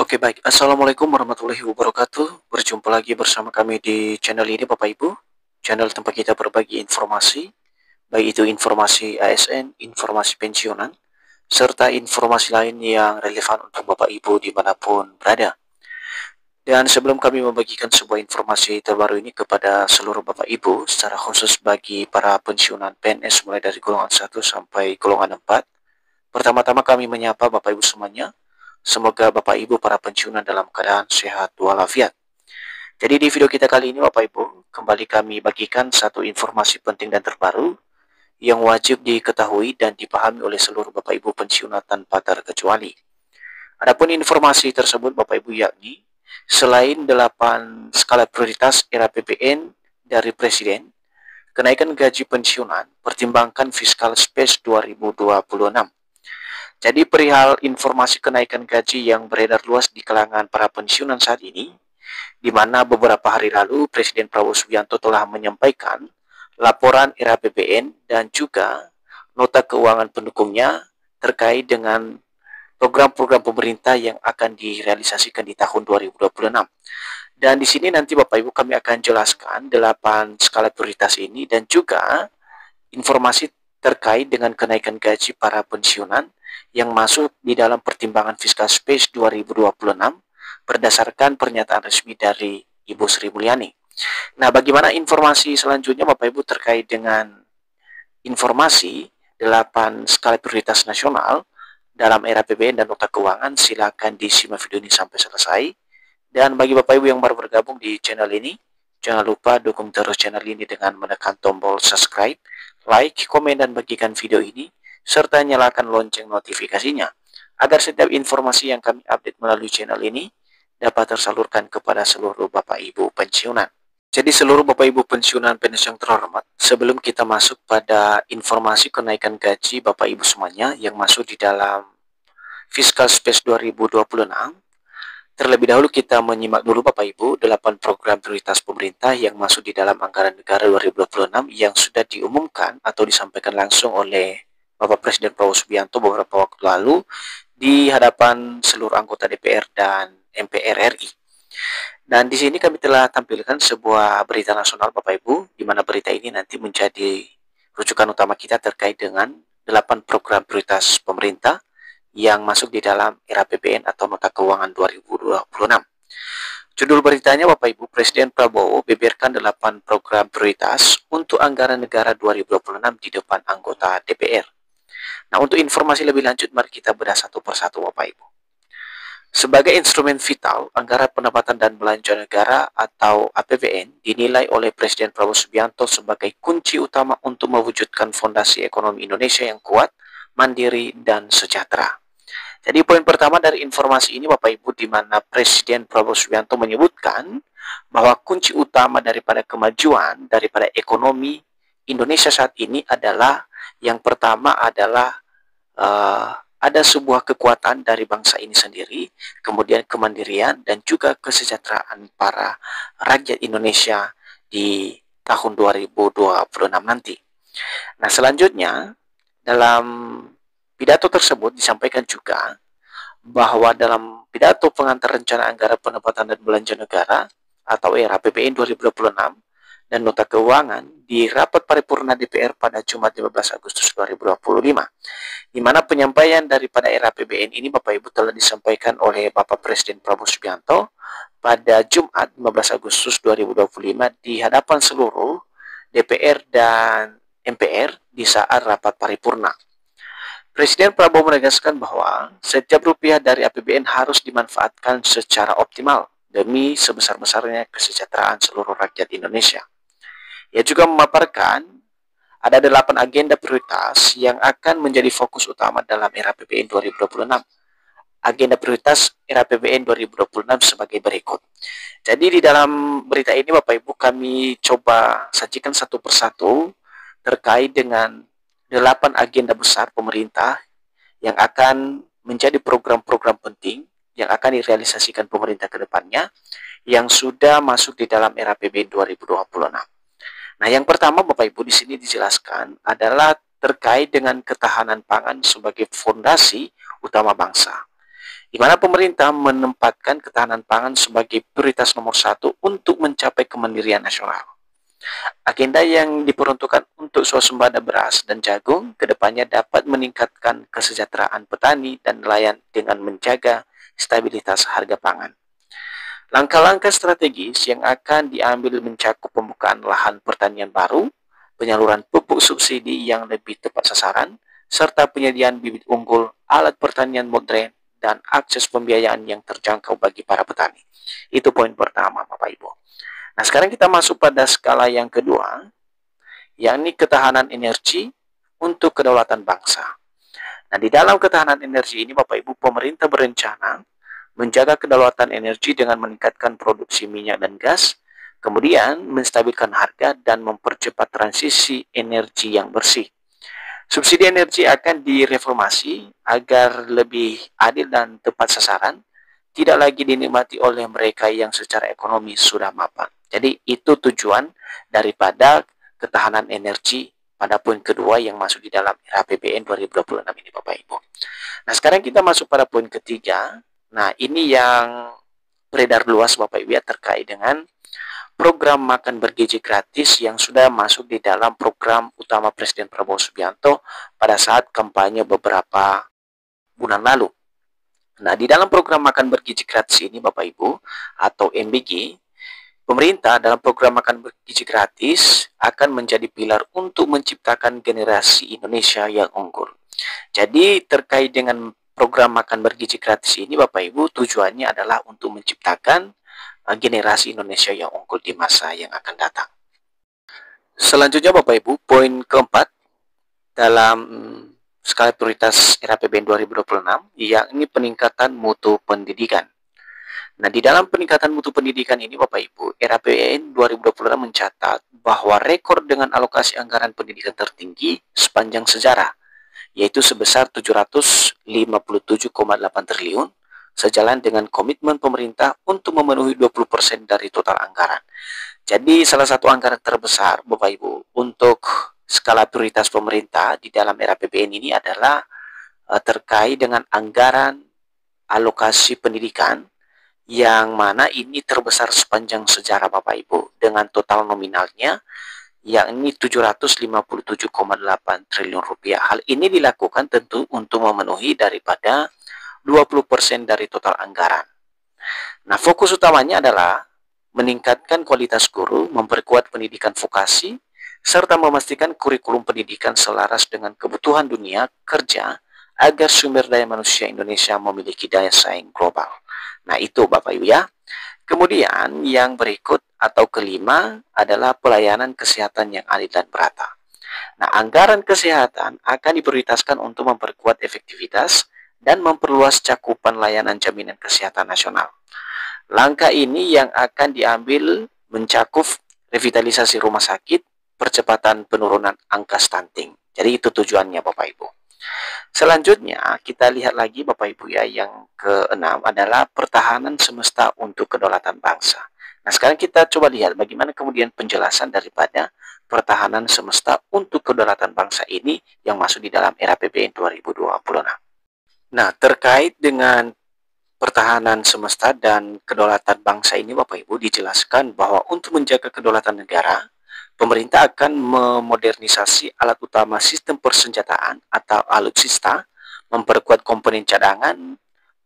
Oke baik, Assalamualaikum warahmatullahi wabarakatuh. Berjumpa lagi bersama kami di channel ini Bapak Ibu. Channel tempat kita berbagi informasi, baik itu informasi ASN, informasi pensiunan, serta informasi lain yang relevan untuk Bapak Ibu dimanapun berada. Dan sebelum kami membagikan sebuah informasi terbaru ini kepada seluruh Bapak Ibu, secara khusus bagi para pensiunan PNS mulai dari golongan 1 sampai golongan 4, pertama-tama kami menyapa Bapak Ibu semuanya. Semoga Bapak Ibu para pensiunan dalam keadaan sehat walafiat. Jadi di video kita kali ini Bapak Ibu, kembali kami bagikan satu informasi penting dan terbaru yang wajib diketahui dan dipahami oleh seluruh Bapak Ibu pensiunan tanpa terkecuali. Adapun informasi tersebut Bapak Ibu yakni, selain 8 skala prioritas era APBN dari Presiden, kenaikan gaji pensiunan, pertimbangkan Fiscal Space 2026. Jadi perihal informasi kenaikan gaji yang beredar luas di kalangan para pensiunan saat ini, di mana beberapa hari lalu Presiden Prabowo Subianto telah menyampaikan laporan era APBN dan juga nota keuangan pendukungnya terkait dengan program-program pemerintah yang akan direalisasikan di tahun 2026. Dan di sini nanti Bapak Ibu kami akan jelaskan 8 skala prioritas ini dan juga informasi terkait dengan kenaikan gaji para pensiunan yang masuk di dalam pertimbangan Fiscal Space 2026 berdasarkan pernyataan resmi dari Ibu Sri Mulyani. Nah, bagaimana informasi selanjutnya Bapak Ibu terkait dengan informasi 8 skala prioritas nasional dalam era APBN dan nota keuangan? Silakan disimak video ini sampai selesai. Dan bagi Bapak Ibu yang baru bergabung di channel ini, jangan lupa dukung terus channel ini dengan menekan tombol subscribe, like, komen, dan bagikan video ini, serta nyalakan lonceng notifikasinya, agar setiap informasi yang kami update melalui channel ini dapat tersalurkan kepada seluruh Bapak Ibu pensiunan. Jadi seluruh Bapak Ibu pensiunan PNS yang terhormat, sebelum kita masuk pada informasi kenaikan gaji Bapak Ibu semuanya yang masuk di dalam Fiscal Space 2026, terlebih dahulu kita menyimak dulu Bapak Ibu 8 program prioritas pemerintah yang masuk di dalam anggaran negara 2026 yang sudah diumumkan atau disampaikan langsung oleh Bapak Presiden Prabowo Subianto beberapa waktu lalu di hadapan seluruh anggota DPR dan MPR RI. Dan di sini kami telah tampilkan sebuah berita nasional Bapak Ibu, di mana berita ini nanti menjadi rujukan utama kita terkait dengan 8 program prioritas pemerintah yang masuk di dalam era APBN atau nota keuangan 2026. Judul beritanya Bapak Ibu, Presiden Prabowo beberkan 8 program prioritas untuk anggaran negara 2026 di depan anggota DPR. Nah, untuk informasi lebih lanjut, mari kita bedah satu persatu Bapak Ibu. Sebagai instrumen vital, anggaran pendapatan dan belanja negara atau APBN dinilai oleh Presiden Prabowo Subianto sebagai kunci utama untuk mewujudkan fondasi ekonomi Indonesia yang kuat, mandiri, dan sejahtera. Jadi poin pertama dari informasi ini Bapak Ibu, di mana Presiden Prabowo Subianto menyebutkan bahwa kunci utama daripada kemajuan daripada ekonomi Indonesia saat ini adalah, yang pertama adalah ada sebuah kekuatan dari bangsa ini sendiri, kemudian kemandirian dan juga kesejahteraan para rakyat Indonesia di tahun 2026 nanti. Nah, selanjutnya dalam pidato tersebut disampaikan juga bahwa dalam pidato pengantar rencana anggaran pendapatan dan belanja negara atau era APBN 2026 dan nota keuangan di rapat paripurna DPR pada Jumat 15 Agustus 2025, di mana penyampaian daripada era APBN ini Bapak Ibu telah disampaikan oleh Bapak Presiden Prabowo Subianto pada Jumat 15 Agustus 2025 di hadapan seluruh DPR dan MPR di saat rapat paripurna. Presiden Prabowo menegaskan bahwa setiap rupiah dari APBN harus dimanfaatkan secara optimal demi sebesar-besarnya kesejahteraan seluruh rakyat Indonesia. Ia juga memaparkan ada 8 agenda prioritas yang akan menjadi fokus utama dalam era APBN 2026. Agenda prioritas era APBN 2026 sebagai berikut. Jadi di dalam berita ini Bapak Ibu kami coba sajikan satu persatu terkait dengan 8 agenda besar pemerintah yang akan menjadi program-program penting yang akan direalisasikan pemerintah ke depannya yang sudah masuk di dalam era APBN 2026. Nah, yang pertama Bapak Ibu di sini dijelaskan adalah terkait dengan ketahanan pangan sebagai fondasi utama bangsa. di mana pemerintah menempatkan ketahanan pangan sebagai prioritas nomor satu untuk mencapai kemandirian nasional. Agenda yang diperuntukkan untuk swasembada beras dan jagung kedepannya dapat meningkatkan kesejahteraan petani dan nelayan dengan menjaga stabilitas harga pangan. Langkah-langkah strategis yang akan diambil mencakup pembukaan lahan pertanian baru, penyaluran pupuk subsidi yang lebih tepat sasaran, serta penyediaan bibit unggul, alat pertanian modern, dan akses pembiayaan yang terjangkau bagi para petani. Itu poin pertama, Bapak Ibu. Nah, sekarang kita masuk pada skala yang kedua, yakni ketahanan energi untuk kedaulatan bangsa. Nah, di dalam ketahanan energi ini, Bapak Ibu, pemerintah berencana menjaga kedaulatan energi dengan meningkatkan produksi minyak dan gas, kemudian menstabilkan harga dan mempercepat transisi energi yang bersih. Subsidi energi akan direformasi agar lebih adil dan tepat sasaran, tidak lagi dinikmati oleh mereka yang secara ekonomi sudah mapan. Jadi itu tujuan daripada ketahanan energi pada poin kedua yang masuk di dalam RAPBN 2026 ini, Bapak Ibu. Nah, sekarang kita masuk pada poin ketiga. Nah, ini yang beredar luas, Bapak Ibu, ya, terkait dengan program makan bergizi gratis yang sudah masuk di dalam program utama Presiden Prabowo Subianto pada saat kampanye beberapa bulan lalu. Nah, di dalam program makan bergizi gratis ini, Bapak Ibu, atau MBG, pemerintah dalam program makan bergizi gratis akan menjadi pilar untuk menciptakan generasi Indonesia yang unggul. Jadi, terkait dengan program makan bergizi gratis ini, Bapak Ibu, tujuannya adalah untuk menciptakan generasi Indonesia yang unggul di masa yang akan datang. Selanjutnya, Bapak Ibu, poin keempat dalam skala prioritas RAPBN 2026, yakni peningkatan mutu pendidikan. Nah, di dalam peningkatan mutu pendidikan ini, Bapak Ibu, RAPBN 2026 mencatat bahwa rekor dengan alokasi anggaran pendidikan tertinggi sepanjang sejarah, yaitu sebesar 757,8 triliun, sejalan dengan komitmen pemerintah untuk memenuhi 20% dari total anggaran. Jadi salah satu anggaran terbesar, Bapak Ibu, untuk skala prioritas pemerintah di dalam RAPBN ini adalah terkait dengan anggaran alokasi pendidikan, yang mana ini terbesar sepanjang sejarah, Bapak Ibu, dengan total nominalnya yakni 757,8 triliun rupiah. Hal ini dilakukan tentu untuk memenuhi daripada 20% dari total anggaran. Nah, fokus utamanya adalah meningkatkan kualitas guru, memperkuat pendidikan vokasi, serta memastikan kurikulum pendidikan selaras dengan kebutuhan dunia kerja agar sumber daya manusia Indonesia memiliki daya saing global. Nah, itu Bapak Ibu ya. Kemudian yang berikut atau kelima adalah pelayanan kesehatan yang adil dan merata. Nah, anggaran kesehatan akan diprioritaskan untuk memperkuat efektivitas dan memperluas cakupan layanan jaminan kesehatan nasional. Langkah ini yang akan diambil mencakup revitalisasi rumah sakit, percepatan penurunan angka stunting. Jadi itu tujuannya, Bapak Ibu. Selanjutnya kita lihat lagi, Bapak Ibu ya, yang keenam adalah pertahanan semesta untuk kedaulatan bangsa. Nah, sekarang kita coba lihat bagaimana kemudian penjelasan daripada pertahanan semesta untuk kedaulatan bangsa ini yang masuk di dalam RAPBN 2026. Nah, terkait dengan pertahanan semesta dan kedaulatan bangsa ini, Bapak Ibu, dijelaskan bahwa untuk menjaga kedaulatan negara, pemerintah akan memodernisasi alat utama sistem persenjataan atau alutsista, memperkuat komponen cadangan,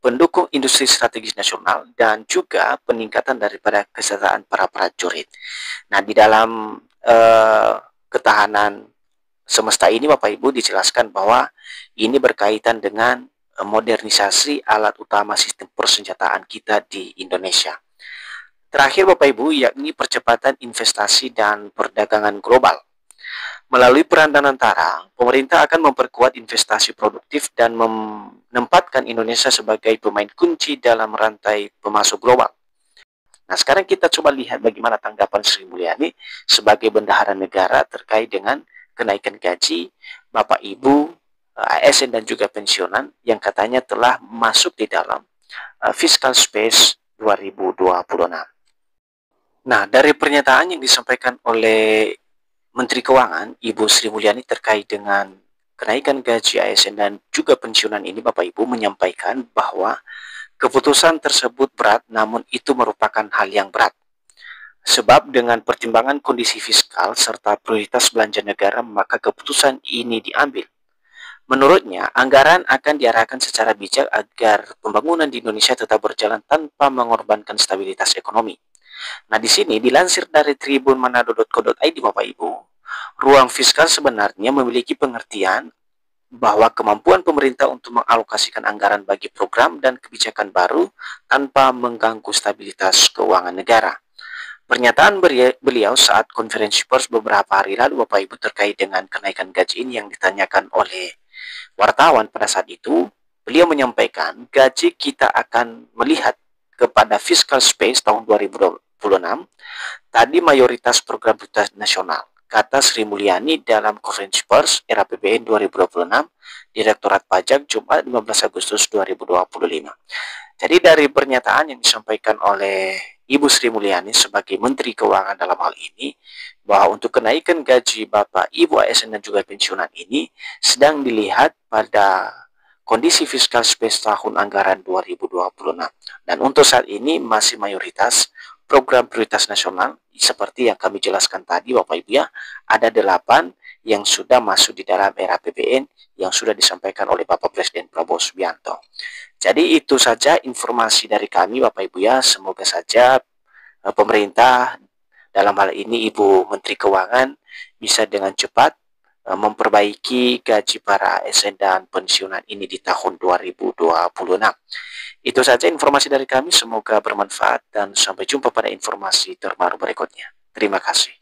pendukung industri strategis nasional, dan juga peningkatan daripada kesejahteraan para prajurit. Nah, di dalam ketahanan semesta ini, Bapak Ibu, dijelaskan bahwa ini berkaitan dengan modernisasi alat utama sistem persenjataan kita di Indonesia. Terakhir, Bapak Ibu, yakni percepatan investasi dan perdagangan global. Melalui peran Danantara, pemerintah akan memperkuat investasi produktif dan menempatkan Indonesia sebagai pemain kunci dalam rantai pemasok global. Nah, sekarang kita coba lihat bagaimana tanggapan Sri Mulyani sebagai bendahara negara terkait dengan kenaikan gaji Bapak Ibu ASN dan juga pensiunan yang katanya telah masuk di dalam Fiscal Space 2026. Nah, dari pernyataan yang disampaikan oleh Menteri Keuangan, Ibu Sri Mulyani terkait dengan kenaikan gaji ASN dan juga pensiunan ini Bapak Ibu menyampaikan bahwa keputusan tersebut berat, namun itu merupakan hal yang berat. Sebab dengan pertimbangan kondisi fiskal serta prioritas belanja negara, maka keputusan ini diambil. Menurutnya, anggaran akan diarahkan secara bijak agar pembangunan di Indonesia tetap berjalan tanpa mengorbankan stabilitas ekonomi. Nah, di sini dilansir dari tribunmanado.co.id Bapak Ibu, ruang fiskal sebenarnya memiliki pengertian bahwa kemampuan pemerintah untuk mengalokasikan anggaran bagi program dan kebijakan baru tanpa mengganggu stabilitas keuangan negara. Pernyataan beliau saat konferensi pers beberapa hari lalu Bapak Ibu terkait dengan kenaikan gaji ini yang ditanyakan oleh wartawan pada saat itu, beliau menyampaikan gaji kita akan melihat kepada fiscal space tahun 2026, tadi mayoritas program prioritas nasional, kata Sri Mulyani dalam konferensi pers era APBN 2026, Direktorat Pajak Jumat 15 Agustus 2025. Jadi dari pernyataan yang disampaikan oleh Ibu Sri Mulyani sebagai Menteri Keuangan dalam hal ini, bahwa untuk kenaikan gaji Bapak, Ibu ASN dan juga pensiunan ini sedang dilihat pada kondisi fiskal space tahun anggaran 2026. Dan untuk saat ini masih mayoritas program prioritas nasional seperti yang kami jelaskan tadi Bapak Ibu ya, ada 8 yang sudah masuk di dalam era APBN yang sudah disampaikan oleh Bapak Presiden Prabowo Subianto. Jadi itu saja informasi dari kami Bapak Ibu ya, semoga saja pemerintah dalam hal ini Ibu Menteri Keuangan bisa dengan cepat memperbaiki gaji para ASN dan pensiunan ini di tahun 2026. Itu saja informasi dari kami, semoga bermanfaat dan sampai jumpa pada informasi terbaru berikutnya. Terima kasih.